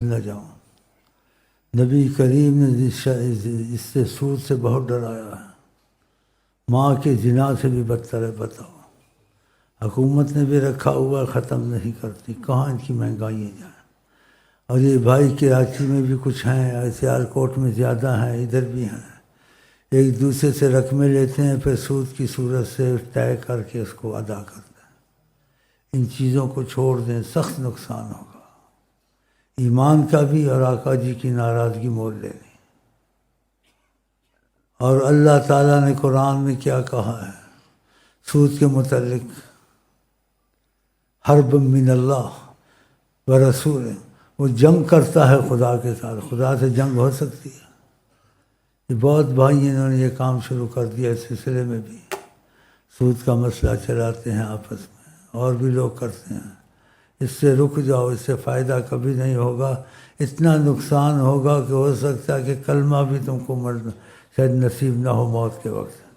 نہ جاؤں۔ نبی کریم نے اس سے سود سے بہت ڈرایا ہے۔ ماں کے زنا سے بھی بدتر ہے، بتاؤ۔ حکومت نے بھی رکھا ہوا، ختم نہیں کرتی، کہاں ان کی مہنگائیاں جائیں۔ اور یہ بھائی کراچی میں بھی کچھ ہیں، سیالکوٹ میں زیادہ ہیں، ادھر بھی ہیں، ایک دوسرے سے رقمیں لیتے ہیں، پھر سود کی صورت سے طے کر کے اس کو ادا کرتے ہیں۔ ان چیزوں کو چھوڑ دیں، سخت نقصان ہوگا، ایمان کا بھی اور آقا جی کی ناراضگی مول لے لیں۔ اور اللہ تعالیٰ نے قرآن میں کیا کہا ہے سود کے متعلق؟ حرب من اللہ و رسول، وہ جنگ کرتا ہے خدا کے ساتھ۔ خدا سے جنگ ہو سکتی ہے؟ یہ بہت بھائی انہوں نے یہ کام شروع کر دیا، اس سلسلے میں بھی سود کا مسئلہ چلاتے ہیں آپس میں، اور بھی لوگ کرتے ہیں۔ اس سے رک جاؤ، اس سے فائدہ کبھی نہیں ہوگا، اتنا نقصان ہوگا کہ ہو سکتا ہے کہ کلمہ بھی تم کو شاید نصیب نہ ہو موت کے وقت۔